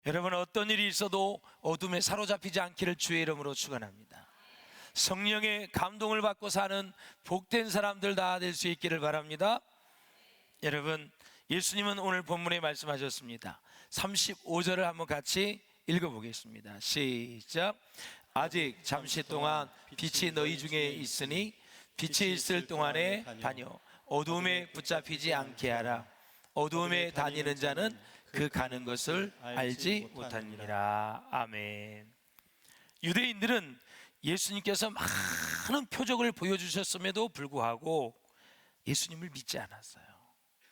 여러분, 어떤 일이 있어도 어둠에 사로잡히지 않기를 주의 이름으로 축원합니다. 성령의 감동을 받고 사는 복된 사람들 다 될 수 있기를 바랍니다. 여러분, 예수님은 오늘 본문에 말씀하셨습니다. 35절을 한번 같이 읽어보겠습니다. 시작. 아직 잠시 동안 빛이 너희 중에 있으니 빛이 있을 동안에 다녀 어두움에 붙잡히지 않게 하라. 어두움에 다니는 자는 그 가는 것을 알지 못하니라. 아멘. 유대인들은 예수님께서 많은 표적을 보여주셨음에도 불구하고 예수님을 믿지 않았어요.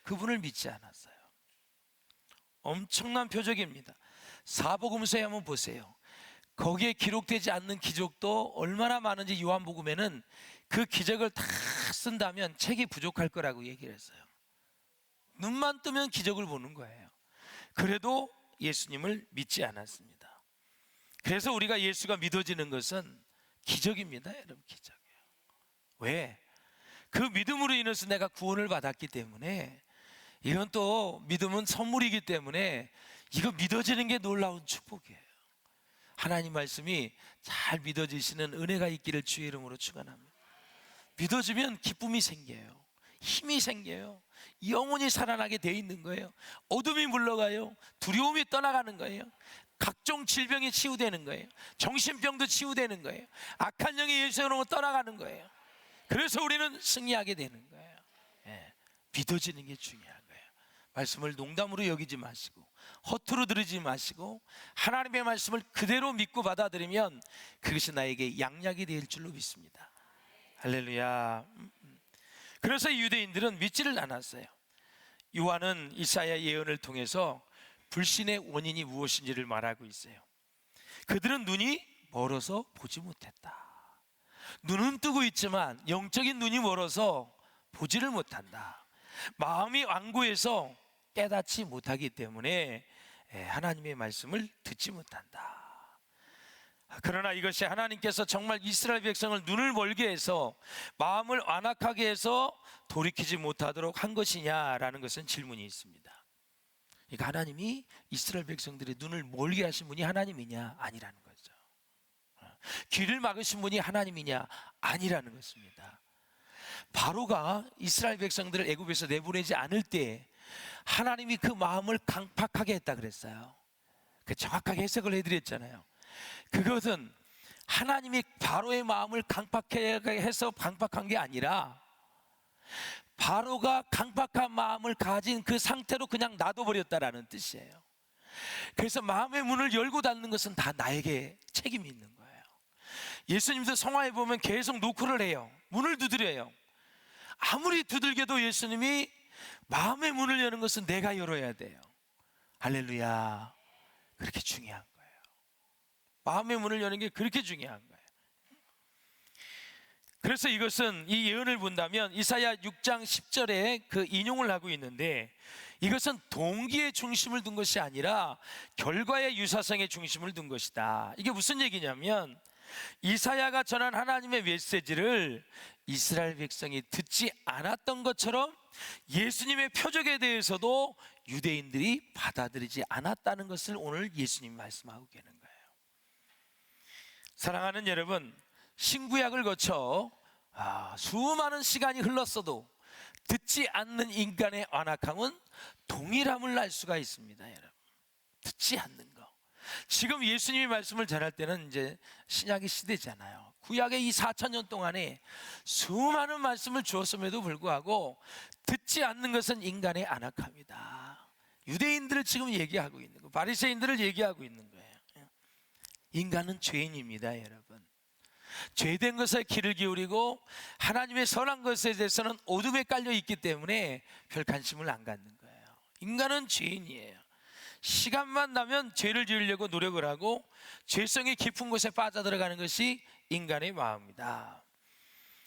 그분을 믿지 않았어요. 엄청난 표적입니다. 사복음서에 한번 보세요. 거기에 기록되지 않는 기적도 얼마나 많은지 요한복음에는 그 기적을 다 쓴다면 책이 부족할 거라고 얘기를 했어요. 눈만 뜨면 기적을 보는 거예요. 그래도 예수님을 믿지 않았습니다. 그래서 우리가 예수가 믿어지는 것은 기적입니다. 여러분, 기적이에요. 왜? 그 믿음으로 인해서 내가 구원을 받았기 때문에, 이건 또 믿음은 선물이기 때문에 이거 믿어지는 게 놀라운 축복이에요. 하나님 말씀이 잘 믿어지시는 은혜가 있기를 주의 이름으로 축원합니다. 믿어지면 기쁨이 생겨요. 힘이 생겨요. 영혼이 살아나게 돼 있는 거예요. 어둠이 물러가요. 두려움이 떠나가는 거예요. 각종 질병이 치유되는 거예요. 정신병도 치유되는 거예요. 악한 영이 예수로 떠나가는 거예요. 그래서 우리는 승리하게 되는 거예요. 믿어지는 게 중요한 거예요. 말씀을 농담으로 여기지 마시고 허투루 들으지 마시고 하나님의 말씀을 그대로 믿고 받아들이면 그것이 나에게 양약이 될 줄로 믿습니다. 할렐루야. 그래서 유대인들은 믿지를 않았어요. 요한은 이사야 예언을 통해서 불신의 원인이 무엇인지를 말하고 있어요. 그들은 눈이 멀어서 보지 못했다. 눈은 뜨고 있지만 영적인 눈이 멀어서 보지를 못한다. 마음이 완고해서 깨닫지 못하기 때문에 하나님의 말씀을 듣지 못한다. 그러나 이것이 하나님께서 정말 이스라엘 백성을 눈을 멀게 해서 마음을 완악하게 해서 돌이키지 못하도록 한 것이냐라는 것은 질문이 있습니다. 그러니까 하나님이 이스라엘 백성들의 눈을 멀게 하신 분이 하나님이냐? 아니라는 거죠. 귀를 막으신 분이 하나님이냐? 아니라는 것입니다. 바로가 이스라엘 백성들을 애굽에서 내보내지 않을 때 하나님이 그 마음을 강팍하게 했다 그랬어요. 그 정확하게 해석을 해드렸잖아요. 그것은 하나님이 바로의 마음을 강팍하게 해서 강팍한 게 아니라 바로가 강팍한 마음을 가진 그 상태로 그냥 놔둬버렸다라는 뜻이에요. 그래서 마음의 문을 열고 닫는 것은 다 나에게 책임이 있는 거예요. 예수님도 성화에 보면 계속 노크를 해요. 문을 두드려요. 아무리 두들겨도 예수님이 마음의 문을 여는 것은 내가 열어야 돼요. 할렐루야. 그렇게 중요한 거예요. 마음의 문을 여는 게 그렇게 중요한 거예요. 그래서 이것은 이 예언을 본다면 이사야 6장 10절에 그 인용을 하고 있는데, 이것은 동기의 중심을 둔 것이 아니라 결과의 유사성의 중심을 둔 것이다. 이게 무슨 얘기냐면 이사야가 전한 하나님의 메시지를 이스라엘 백성이 듣지 않았던 것처럼 예수님의 표적에 대해서도 유대인들이 받아들이지 않았다는 것을 오늘 예수님이 말씀하고 계는 거예요. 사랑하는 여러분, 신구약을 거쳐 수많은 시간이 흘렀어도 듣지 않는 인간의 완악함은 동일함을 알 수가 있습니다. 여러분, 듣지 않는 거. 지금 예수님이 말씀을 전할 때는 이제 신약의 시대잖아요. 구약의 이 4,000년 동안에 수많은 말씀을 주었음에도 불구하고 듣지 않는 것은 인간의 안악함이다. 유대인들을 지금 얘기하고 있는 거, 바리새인들을 얘기하고 있는 거예요. 인간은 죄인입니다. 여러분, 죄된 것에 귀를 기울이고 하나님의 선한 것에 대해서는 어둠에 깔려 있기 때문에 별 관심을 안 갖는 거예요. 인간은 죄인이에요. 시간만 나면 죄를 지으려고 노력을 하고 죄성이 깊은 곳에 빠져들어가는 것이 인간의 마음이다.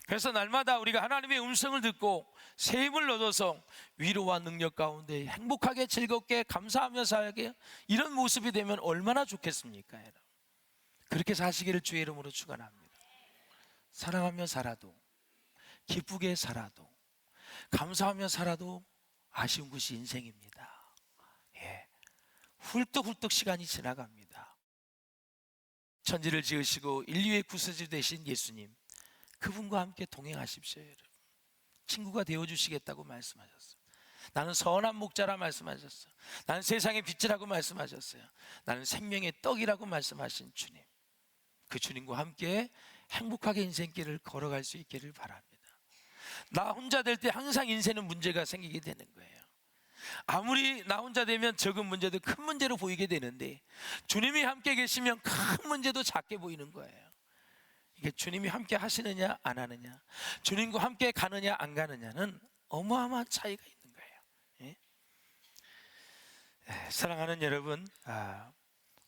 그래서 날마다 우리가 하나님의 음성을 듣고 새 힘을 얻어서 위로와 능력 가운데 행복하게 즐겁게 감사하며 살게, 이런 모습이 되면 얼마나 좋겠습니까? 여러분, 그렇게 사시기를 주의 이름으로 축원합니다. 사랑하며 살아도, 기쁘게 살아도, 감사하며 살아도 아쉬운 것이 인생입니다. 훌떡훌떡 시간이 지나갑니다. 천지를 지으시고 인류의 구세주 되신 예수님, 그분과 함께 동행하십시오. 여러분, 친구가 되어주시겠다고 말씀하셨어요. 나는 선한 목자라 말씀하셨어요. 나는 세상의 빛이라고 말씀하셨어요. 나는 생명의 떡이라고 말씀하신 주님, 그 주님과 함께 행복하게 인생길을 걸어갈 수 있기를 바랍니다. 나 혼자 될 때 항상 인생은 문제가 생기게 되는 거예요. 아무리 나 혼자 되면 적은 문제도 큰 문제로 보이게 되는데, 주님이 함께 계시면 큰 문제도 작게 보이는 거예요. 이게 주님이 함께 하시느냐 안 하느냐, 주님과 함께 가느냐 안 가느냐는 어마어마한 차이가 있는 거예요. 예? 사랑하는 여러분,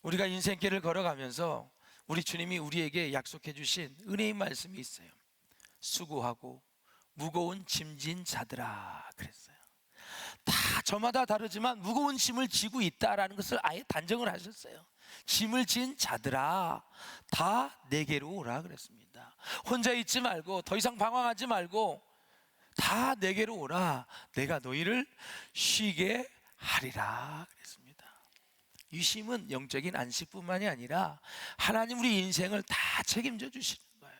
우리가 인생길을 걸어가면서 우리 주님이 우리에게 약속해 주신 은혜의 말씀이 있어요. 수고하고 무거운 짐진 자들아 그랬어요. 다 저마다 다르지만 무거운 짐을 지고 있다라는 것을 아예 단정을 하셨어요. 짐을 진 자들아 다 내게로 오라 그랬습니다. 혼자 있지 말고, 더 이상 방황하지 말고 다 내게로 오라. 내가 너희를 쉬게 하리라 그랬습니다. 이 쉼은 영적인 안식뿐만이 아니라 하나님 우리 인생을 다 책임져 주시는 거예요.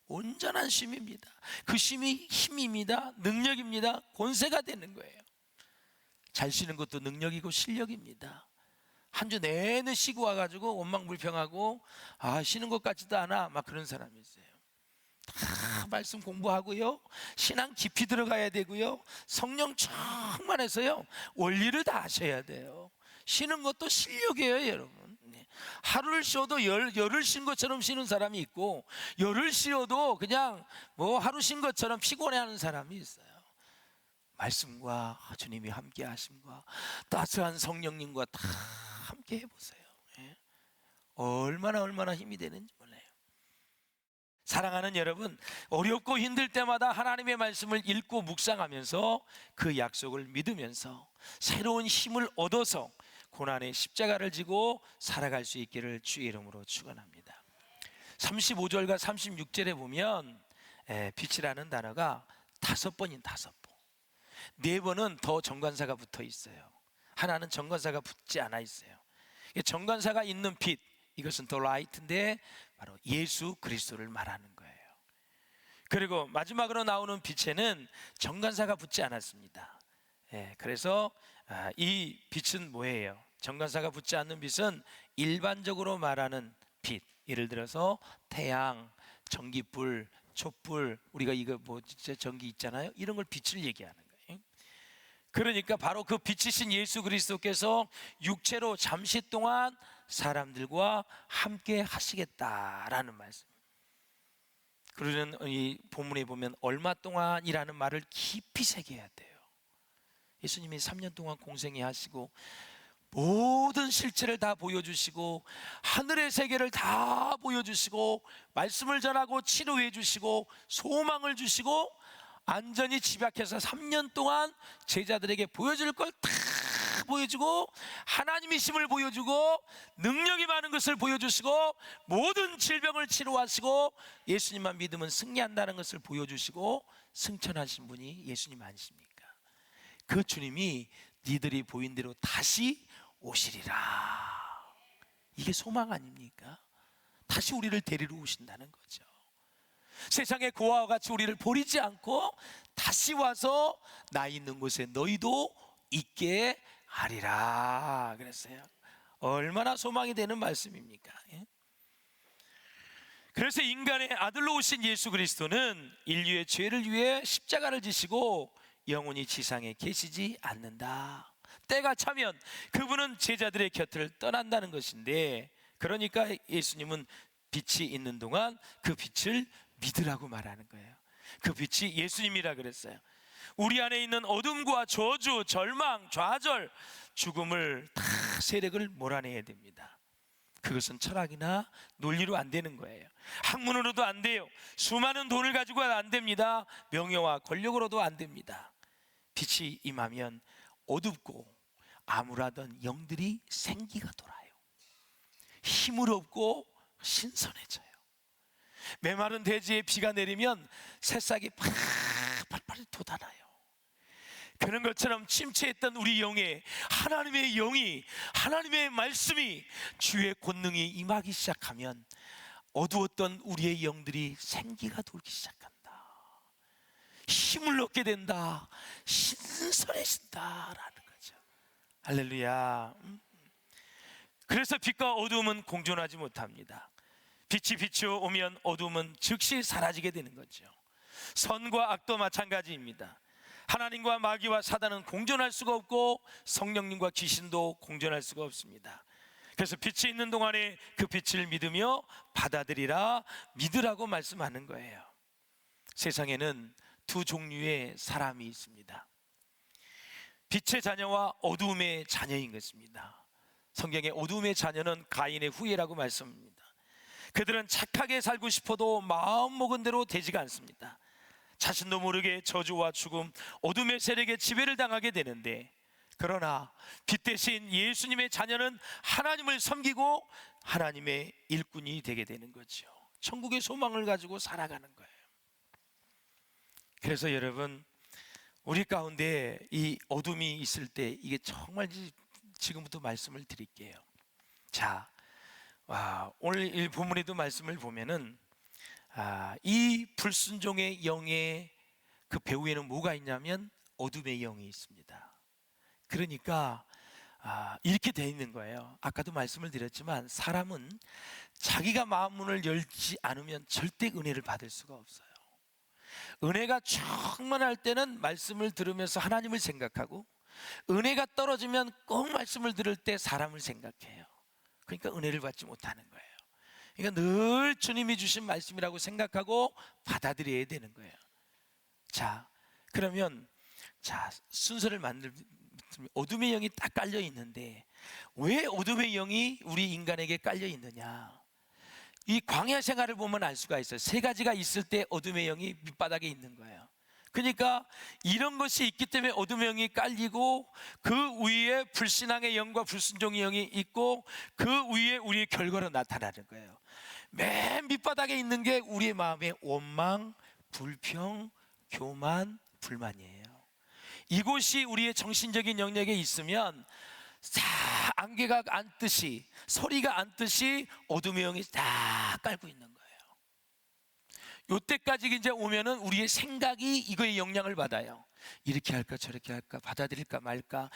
온전한 쉼입니다. 그 쉼이 힘입니다. 능력입니다. 권세가 되는 거예요. 잘 쉬는 것도 능력이고 실력입니다. 한 주 내내 쉬고 와가지고 원망불평하고 쉬는 것 같지도 않아 막 그런 사람이 있어요. 다 말씀 공부하고요, 신앙 깊이 들어가야 되고요, 성령 충만해서요 원리를 다 아셔야 돼요. 쉬는 것도 실력이에요 여러분. 하루를 쉬어도 열을 쉰 것처럼 쉬는 사람이 있고, 열을 쉬어도 그냥 뭐 하루 쉰 것처럼 피곤해하는 사람이 있어요. 말씀과 주님이 함께 하심과 따스한 성령님과 다 함께 해보세요. 얼마나 힘이 되는지 몰라요. 사랑하는 여러분, 어렵고 힘들 때마다 하나님의 말씀을 읽고 묵상하면서 그 약속을 믿으면서 새로운 힘을 얻어서 고난의 십자가를 지고 살아갈 수 있기를 주의 이름으로 축원합니다. 35절과 36절에 보면 빛이라는 단어가 5번인 5번. 4번은 더 정관사가 붙어 있어요. 하나는 정관사가 붙지 않아 있어요. 정관사가 있는 빛, 이것은 더 라이트인데 바로 예수 그리스도를 말하는 거예요. 그리고 마지막으로 나오는 빛에는 정관사가 붙지 않았습니다. 그래서 이 빛은 뭐예요? 정관사가 붙지 않는 빛은 일반적으로 말하는 빛, 예를 들어서 태양, 전기불, 촛불, 우리가 이거 뭐 진짜 전기 있잖아요. 이런 걸 빛을 얘기하는 거예요. 그러니까 바로 그 빛이신 예수 그리스도께서 육체로 잠시 동안 사람들과 함께 하시겠다라는 말씀. 그러는 이 본문에 보면 얼마 동안이라는 말을 깊이 새겨야 돼요. 예수님이 3년 동안 공생애 하시고 모든 실체를 다 보여주시고 하늘의 세계를 다 보여주시고 말씀을 전하고 치료해 주시고 소망을 주시고 안전히 집약해서 3년 동안 제자들에게 보여줄 걸 다 보여주고 하나님이심을 보여주고 능력이 많은 것을 보여주시고 모든 질병을 치료하시고 예수님만 믿으면 승리한다는 것을 보여주시고 승천하신 분이 예수님 아니십니까? 그 주님이 니들이 보인 대로 다시 오시리라. 이게 소망 아닙니까? 다시 우리를 데리러 오신다는 거죠. 세상의 고아와 같이 우리를 버리지 않고 다시 와서 나 있는 곳에 너희도 있게 하리라 그랬어요. 얼마나 소망이 되는 말씀입니까? 그래서 인간의 아들로 오신 예수 그리스도는 인류의 죄를 위해 십자가를 지시고 영원히 지상에 계시지 않는다. 때가 차면 그분은 제자들의 곁을 떠난다는 것인데, 그러니까 예수님은 빛이 있는 동안 그 빛을 믿으라고 말하는 거예요. 그 빛이 예수님이라 그랬어요. 우리 안에 있는 어둠과 저주, 절망, 좌절, 죽음을 다 세력을 몰아내야 됩니다. 그것은 철학이나 논리로 안 되는 거예요. 학문으로도 안 돼요. 수많은 돈을 가지고는 안 됩니다. 명예와 권력으로도 안 됩니다. 빛이 임하면 어둡고 암울하던 영들이 생기가 돌아요. 힘을 얻고 신선해져요. 메마른 대지에 비가 내리면 새싹이 팔팔 돋아나요. 그런 것처럼 침체했던 우리 영에 하나님의 영이, 하나님의 말씀이, 주의 권능이 임하기 시작하면 어두웠던 우리의 영들이 생기가 돌기 시작한다. 힘을 얻게 된다. 신선해진다라는 거죠. 할렐루야. 그래서 빛과 어두움은 공존하지 못합니다. 빛이 비추어 오면 어두움은 즉시 사라지게 되는 거죠. 선과 악도 마찬가지입니다. 하나님과 마귀와 사단은 공존할 수가 없고 성령님과 귀신도 공존할 수가 없습니다. 그래서 빛이 있는 동안에 그 빛을 믿으며 받아들이라, 믿으라고 말씀하는 거예요. 세상에는 두 종류의 사람이 있습니다. 빛의 자녀와 어두움의 자녀인 것입니다. 성경의 어두움의 자녀는 가인의 후예라고 말씀합니다. 그들은 착하게 살고 싶어도 마음먹은 대로 되지가 않습니다. 자신도 모르게 저주와 죽음, 어둠의 세력에 지배를 당하게 되는데, 그러나 빛 대신 예수님의 자녀는 하나님을 섬기고 하나님의 일꾼이 되게 되는 거죠. 천국의 소망을 가지고 살아가는 거예요. 그래서 여러분, 우리 가운데 이 어둠이 있을 때 이게 정말 지금부터 말씀을 드릴게요. 자, 오늘 이 본문에도 말씀을 보면은 이 불순종의 영의 그 배후에는 뭐가 있냐면 어둠의 영이 있습니다. 그러니까 이렇게 돼 있는 거예요. 아까도 말씀을 드렸지만 사람은 자기가 마음문을 열지 않으면 절대 은혜를 받을 수가 없어요. 은혜가 충만할 때는 말씀을 들으면서 하나님을 생각하고, 은혜가 떨어지면 꼭 말씀을 들을 때 사람을 생각해요. 그러니까 은혜를 받지 못하는 거예요. 그러니까 늘 주님이 주신 말씀이라고 생각하고 받아들여야 되는 거예요. 자, 그러면 순서를 만들면 어둠의 영이 딱 깔려 있는데, 왜 어둠의 영이 우리 인간에게 깔려 있느냐? 이 광야 생활을 보면 알 수가 있어요. 세 가지가 있을 때 어둠의 영이 밑바닥에 있는 거예요. 그러니까 이런 것이 있기 때문에 어둠의 영이 깔리고, 그 위에 불신앙의 영과 불순종의 영이 있고, 그 위에 우리의 결과로 나타나는 거예요. 맨 밑바닥에 있는 게 우리의 마음의 원망, 불평, 교만, 불만이에요. 이곳이 우리의 정신적인 영역에 있으면 안개가 앉듯이, 소리가 앉듯이 어둠의 영이 다 깔고 있는 거예요. 요때까지 이제 오면은 우리의 생각이 이거에 영향을 받아요. 이렇게 할까 저렇게 할까, 받아들일까 말까.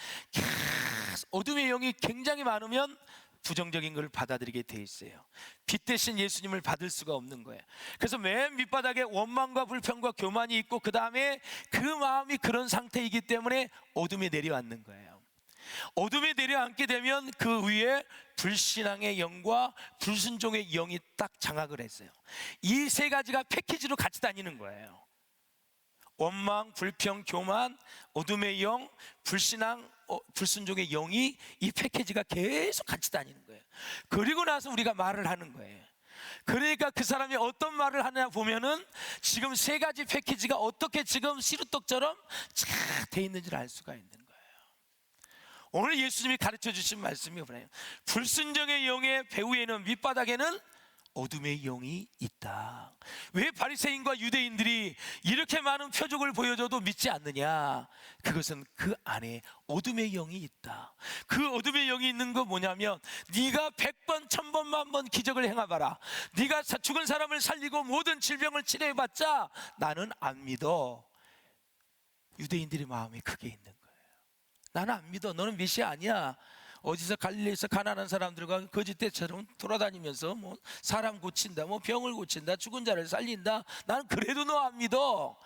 어둠의 영이 굉장히 많으면 부정적인 걸 받아들이게 돼 있어요. 빛 대신 예수님을 받을 수가 없는 거예요. 그래서 맨 밑바닥에 원망과 불평과 교만이 있고, 그 다음에 그 마음이 그런 상태이기 때문에 어둠에 내려앉는 거예요. 어둠에 내려앉게 되면 그 위에 불신앙의 영과 불순종의 영이 딱 장악을 했어요. 이 세 가지가 패키지로 같이 다니는 거예요. 원망, 불평, 교만, 어둠의 영, 불신앙, 불순종의 영이 이 패키지가 계속 같이 다니는 거예요. 그리고 나서 우리가 말을 하는 거예요. 그러니까 그 사람이 어떤 말을 하냐 보면은 지금 세 가지 패키지가 어떻게 지금 시루떡처럼 쫙 돼 있는지를 알 수가 있는 거예요. 오늘 예수님이 가르쳐 주신 말씀이 뭐예요? 불순종의 영의 배후에는, 밑바닥에는 어둠의 영이 있다. 왜 바리새인과 유대인들이 이렇게 많은 표적을 보여줘도 믿지 않느냐? 그것은 그 안에 어둠의 영이 있다. 그 어둠의 영이 있는 거 뭐냐면, 네가 100번 1000번 만번 기적을 행해봐라, 네가 죽은 사람을 살리고 모든 질병을 치료해봤자 나는 안 믿어. 유대인들의 마음이 그게 있는 거예요. 나는 안 믿어. 너는 메시아 아니야. 어디서 갈릴리에서 가난한 사람들과 거짓대처럼 돌아다니면서 뭐 사람 고친다, 뭐 병을 고친다, 죽은 자를 살린다. 나는 그래도 너 안 믿어.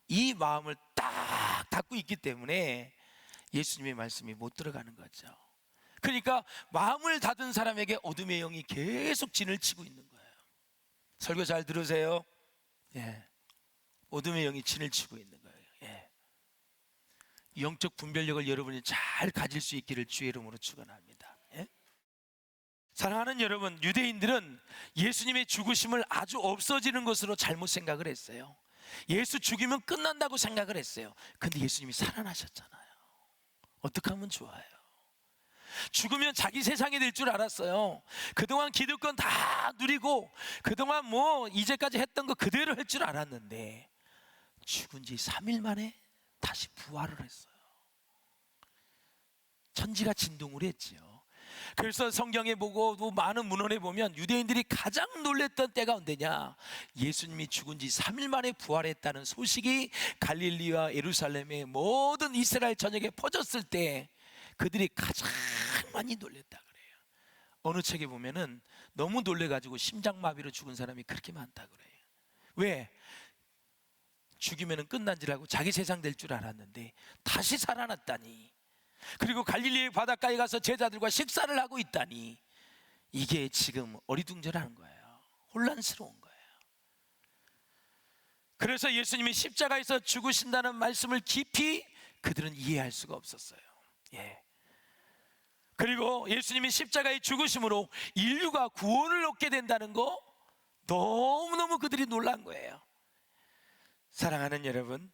이 마음을 딱 닫고 있기 때문에 예수님의 말씀이 못 들어가는 거죠. 그러니까 마음을 닫은 사람에게 어둠의 영이 계속 진을 치고 있는 거예요. 설교 잘 들으세요. 어둠의 영이 진을 치고 있는 거예요. 영적 분별력을 여러분이 잘 가질 수 있기를 주의 이름으로 축원합니다. 사랑하는 여러분, 유대인들은 예수님의 죽으심을 아주 없어지는 것으로 잘못 생각을 했어요. 예수 죽이면 끝난다고 생각을 했어요. 근데 예수님이 살아나셨잖아요. 어떻게 하면 좋아요? 죽으면 자기 세상이 될 줄 알았어요. 그동안 기득권 다 누리고, 그동안 뭐 이제까지 했던 거 그대로 할 줄 알았는데, 죽은 지 3일 만에 다시 부활을 했어요. 천지가 진동을 했지요. 그래서 성경에 보고 또 많은 문헌에 보면 유대인들이 가장 놀랬던 때가 언제냐, 예수님이 죽은 지 3일 만에 부활했다는 소식이 갈릴리와 예루살렘의 모든 이스라엘 전역에 퍼졌을 때 그들이 가장 많이 놀랬다 그래요. 어느 책에 보면은 너무 놀래가지고 심장마비로 죽은 사람이 그렇게 많다 그래요. 왜? 죽이면 끝난 줄 알고 자기 세상 될 줄 알았는데 다시 살아났다니, 그리고 갈릴리의 바닷가에 가서 제자들과 식사를 하고 있다니, 이게 지금 어리둥절한 거예요. 혼란스러운 거예요. 그래서 예수님이 십자가에서 죽으신다는 말씀을 깊이 그들은 이해할 수가 없었어요. 예. 그리고 예수님이 십자가의 죽으심으로 인류가 구원을 얻게 된다는 거 너무너무 그들이 놀란 거예요. 사랑하는 여러분,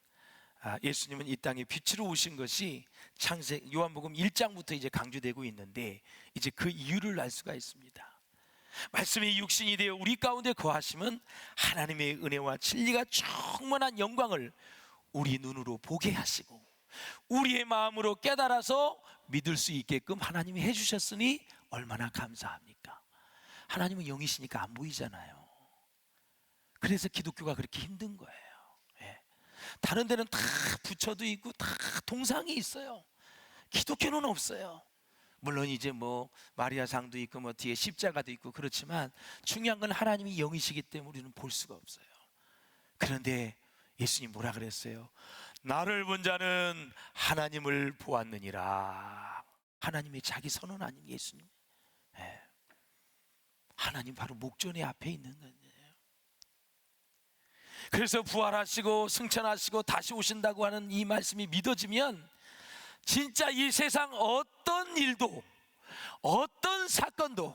예수님은 이 땅에 빛으로 오신 것이 창세기 요한복음 1장부터 이제 강조되고 있는데, 이제 그 이유를 알 수가 있습니다. 말씀이 육신이 되어 우리 가운데 거하심은 하나님의 은혜와 진리가 충만한 영광을 우리 눈으로 보게 하시고 우리의 마음으로 깨달아서 믿을 수 있게끔 하나님이 해주셨으니 얼마나 감사합니까? 하나님은 영이시니까 안 보이잖아요. 그래서 기독교가 그렇게 힘든 거예요. 다른 데는 다 부처도 있고 다 동상이 있어요. 기독교는 없어요. 물론 이제 뭐 마리아상도 있고 뭐 뒤에 십자가도 있고 그렇지만 중요한 건 하나님이 영이시기 때문에 우리는 볼 수가 없어요. 그런데 예수님 뭐라 그랬어요? 나를 본 자는 하나님을 보았느니라. 하나님의 자기 선언 아닌 예수님. 하나님 바로 목전에 앞에 있는 거예요. 그래서 부활하시고 승천하시고 다시 오신다고 하는 이 말씀이 믿어지면 진짜 이 세상 어떤 일도, 어떤 사건도,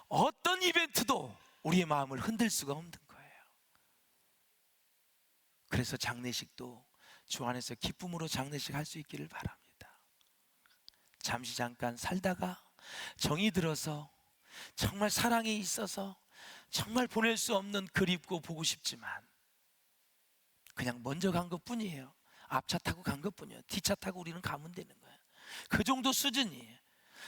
어떤 이벤트도 우리의 마음을 흔들 수가 없는 거예요. 그래서 장례식도 주 안에서 기쁨으로 장례식 할 수 있기를 바랍니다. 잠시 잠깐 살다가 정이 들어서 정말 사랑이 있어서 정말 보낼 수 없는 그립고 보고 싶지만 그냥 먼저 간 것뿐이에요. 앞차 타고 간 것뿐이에요. 뒷차 타고 우리는 가면 되는 거예요. 그 정도 수준이에요.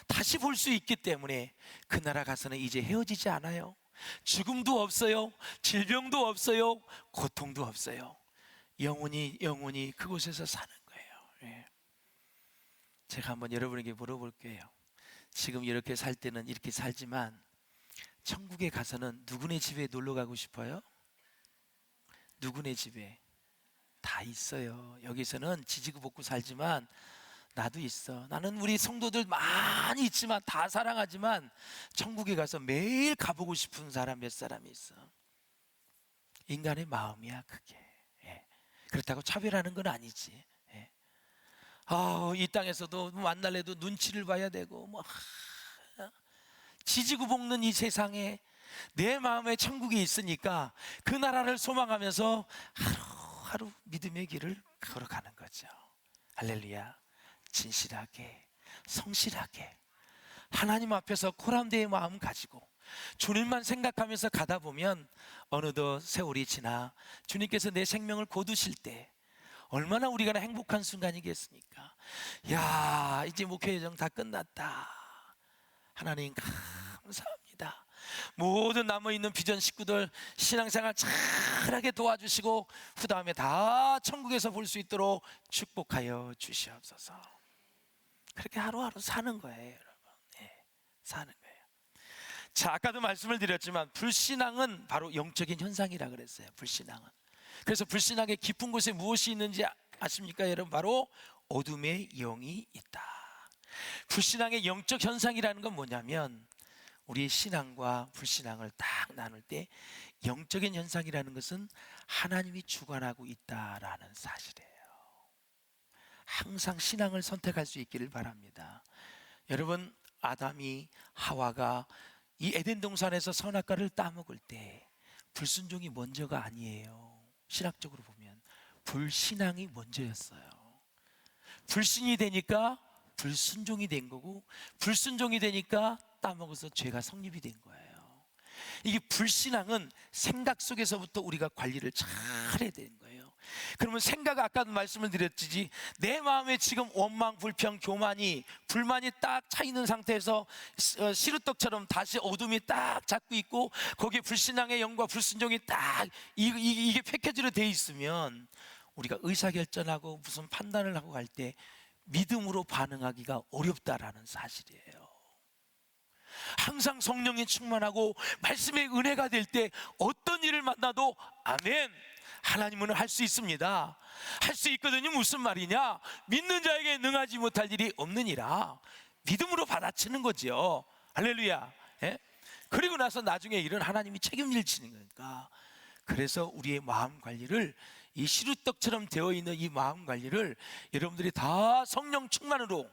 다시 볼 수 있기 때문에 그 나라 가서는 이제 헤어지지 않아요. 죽음도 없어요. 질병도 없어요. 고통도 없어요. 영원히 그곳에서 사는 거예요. 제가 한번 여러분에게 물어볼게요. 지금 이렇게 살 때는 이렇게 살지만 천국에 가서는 누구네 집에 놀러 가고 싶어요? 누구네 집에? 다 있어요. 여기서는 지지고 볶고 살지만 나도 있어. 나는 우리 성도들 많이 있지만 다 사랑하지만 천국에 가서 매일 가보고 싶은 사람 몇 사람이 있어. 인간의 마음이야 그게. 그렇다고 차별하는 건 아니지. 이 땅에서도 만날래도 눈치를 봐야 되고 지지고 볶는 이 세상에 내 마음에 천국이 있으니까 그 나라를 소망하면서 하루하루 믿음의 길을 걸어가는 거죠. 할렐루야. 진실하게 성실하게 하나님 앞에서 코람대의 마음 가지고 주님만 생각하면서 가다 보면 어느덧 세월이 지나 주님께서 내 생명을 거두실 때 얼마나 우리가 행복한 순간이겠습니까? 야, 이제 목회 여정 다 끝났다. 하나님 감사합니다. 모든 남아있는 비전 식구들 신앙생활 잘하게 도와주시고 그 다음에 다 천국에서 볼 수 있도록 축복하여 주시옵소서. 그렇게 하루하루 사는 거예요, 여러분. 사는 거예요. 자, 아까도 말씀을 드렸지만 불신앙은 바로 영적인 현상이라 그랬어요. 불신앙은. 그래서 불신앙의 깊은 곳에 무엇이 있는지 아십니까, 여러분? 바로 어둠의 영이 있다. 불신앙의 영적 현상이라는 건 뭐냐면 우리의 신앙과 불신앙을 딱 나눌 때 영적인 현상이라는 것은 하나님이 주관하고 있다라는 사실이에요. 항상 신앙을 선택할 수 있기를 바랍니다. 여러분, 아담이 하와가 이 에덴 동산에서 선악과를 따먹을 때 불순종이 먼저가 아니에요. 신학적으로 보면 불신앙이 먼저였어요. 불신이 되니까 불순종이 된 거고 불순종이 되니까 따먹어서 죄가 성립이 된 거예요. 이게 불신앙은 생각 속에서부터 우리가 관리를 잘 해야 되는 거예요. 그러면 생각, 아까도 말씀을 드렸지, 내 마음에 지금 원망, 불평, 교만이, 불만이 딱 차 있는 상태에서 시루떡처럼 다시 어둠이 딱 잡고 있고 거기에 불신앙의 영과 불순종이 딱 이게 패키지로 돼 있으면 우리가 의사결정하고 무슨 판단을 하고 갈 때 믿음으로 반응하기가 어렵다라는 사실이에요. 항상 성령이 충만하고 말씀의 은혜가 될 때 어떤 일을 만나도 아멘, 하나님은 할 수 있습니다, 할 수 있거든요. 무슨 말이냐, 믿는 자에게 능하지 못할 일이 없느니라. 믿음으로 받아치는 거죠. 할렐루야. 예? 그리고 나서 나중에 일은 하나님이 책임질 지는 거니까. 그래서 우리의 마음 관리를, 이 시루떡처럼 되어 있는 이 마음 관리를 여러분들이 다 성령 충만으로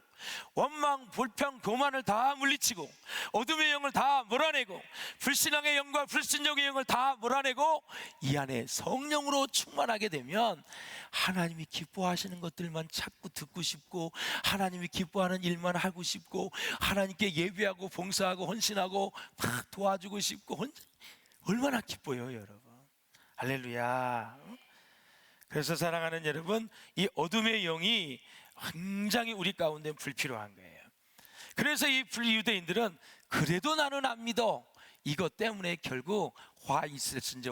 원망, 불평, 교만을 다 물리치고 어둠의 영을 다 몰아내고 불신앙의 영과 불순종의 영을 다 몰아내고 이 안에 성령으로 충만하게 되면 하나님이 기뻐하시는 것들만 찾고 듣고 싶고 하나님이 기뻐하는 일만 하고 싶고 하나님께 예배하고 봉사하고 헌신하고 막 도와주고 싶고 얼마나 기뻐요, 여러분. 할렐루야. 그래서 사랑하는 여러분, 이 어둠의 영이 굉장히 우리 가운데 불필요한 거예요. 그래서 이 불유대인들은 그래도 나는 안 믿어, 이것 때문에 결국 화 시리즈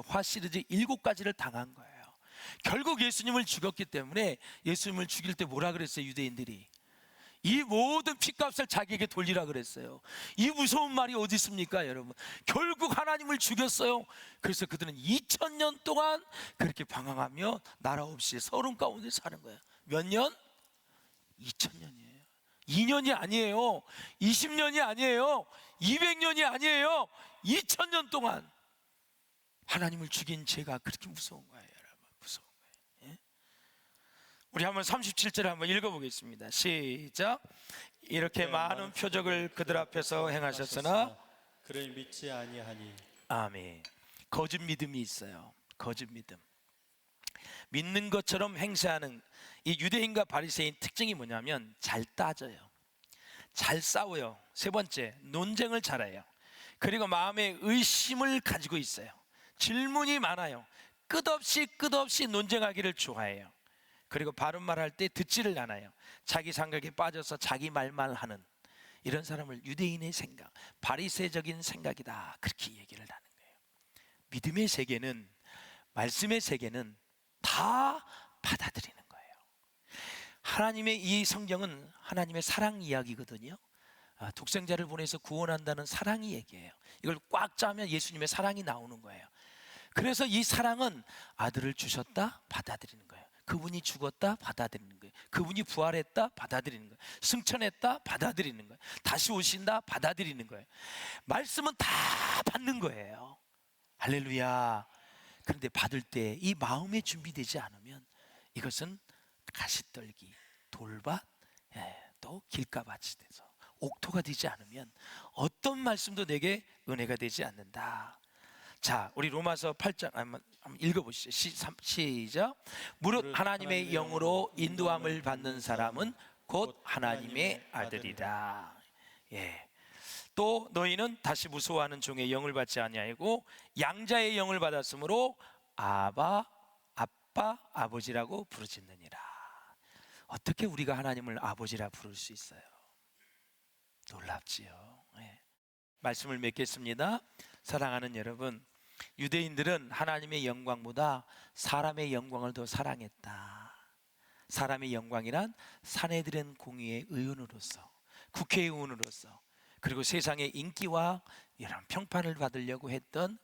7가지를 당한 거예요. 결국 예수님을 죽였기 때문에, 예수님을 죽일 때 뭐라 그랬어요? 유대인들이 이 모든 핏값을 자기에게 돌리라 그랬어요. 이 무서운 말이 어디 있습니까, 여러분? 결국 하나님을 죽였어요. 그래서 그들은 2000년 동안 그렇게 방황하며 나라 없이 서름 가운데 사는 거예요. 몇 년? 2000년이에요 2년이 아니에요, 20년이 아니에요, 200년이 아니에요, 2000년 동안 하나님을 죽인 죄가 그렇게 무서운 거예요, 여러분. 무서운 거예요. 예? 우리 한번 37절 한번 읽어보겠습니다. 시작. 이렇게 많은 표적을 그들 앞에서 행하셨으나 그를 믿지 아니하니. 아멘. 거짓 믿음이 있어요. 거짓 믿음. 믿는 것처럼 행세하는 이 유대인과 바리새인 특징이 뭐냐면 잘 따져요, 잘 싸워요. 세 번째, 논쟁을 잘해요. 그리고 마음에 의심을 가지고 있어요. 질문이 많아요. 끝없이 논쟁하기를 좋아해요. 그리고 바른 말할 때 듣지를 않아요. 자기 생각에 빠져서 자기 말만 하는 이런 사람을 유대인의 생각, 바리새적인 생각이다, 그렇게 얘기를 하는 거예요. 믿음의 세계는, 말씀의 세계는 다 받아들이는 거예요. 하나님의 이 성경은 하나님의 사랑 이야기거든요. 독생자를 보내서 구원한다는 사랑이 얘기예요. 이걸 꽉 짜면 예수님의 사랑이 나오는 거예요. 그래서 이 사랑은 아들을 주셨다, 받아들이는 거예요. 그분이 죽었다, 받아들이는 거예요. 그분이 부활했다, 받아들이는 거예요. 승천했다, 받아들이는 거예요. 다시 오신다, 받아들이는 거예요. 말씀은 다 받는 거예요. 할렐루야. 그런데 받을 때 이 마음에 준비되지 않으면 이것은 가시떨기, 돌밭, 또 길가밭이 돼서 옥토가 되지 않으면 어떤 말씀도 내게 은혜가 되지 않는다. 자, 우리 로마서 8장 한번 읽어보시죠. 시작. 무릇 하나님의 영으로 인도함을 받는 사람은 곧 하나님의 아들이라. 예. 또 너희는 다시 무서워하는 종의 영을 받지 아니하고 양자의 영을 받았으므로 아바, 아빠, 아버지라고 부르짖느니라. 어떻게 우리가 하나님을 아버지라 부를 수 있어요? 놀랍지요. 예. 말씀을 맺겠습니다. 사랑하는 여러분, 유대인들은 하나님의 영광보다 사람의 영광을 더 사랑했다. 사람의 영광이란 사내들은 공의의 의원으로서, 국회의원으로서, 그리고 세상의 인기와 이런 평판을 받으려고 했던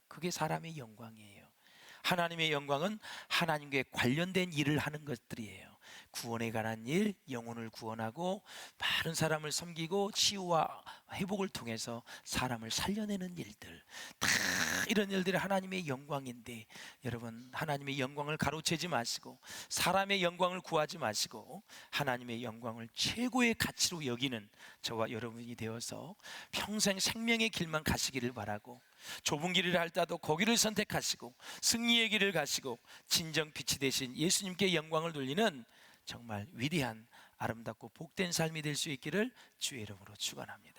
그게 사람의 영광이에요. 하나님의 영광은 하나님께 관련된 일을 하는 것들이에요. 구원에 관한 일, 영혼을 구원하고 많은 사람을 섬기고 치유와 회복을 통해서 사람을 살려내는 일들, 다 이런 일들이 하나님의 영광인데, 여러분, 하나님의 영광을 가로채지 마시고 사람의 영광을 구하지 마시고 하나님의 영광을 최고의 가치로 여기는 저와 여러분이 되어서 평생 생명의 길만 가시기를 바라고, 좁은 길을 할지라도 거기를 선택하시고 승리의 길을 가시고 진정 빛이 되신 예수님께 영광을 돌리는 정말 위대한, 아름답고 복된 삶이 될 수 있기를 주의 이름으로 축원합니다.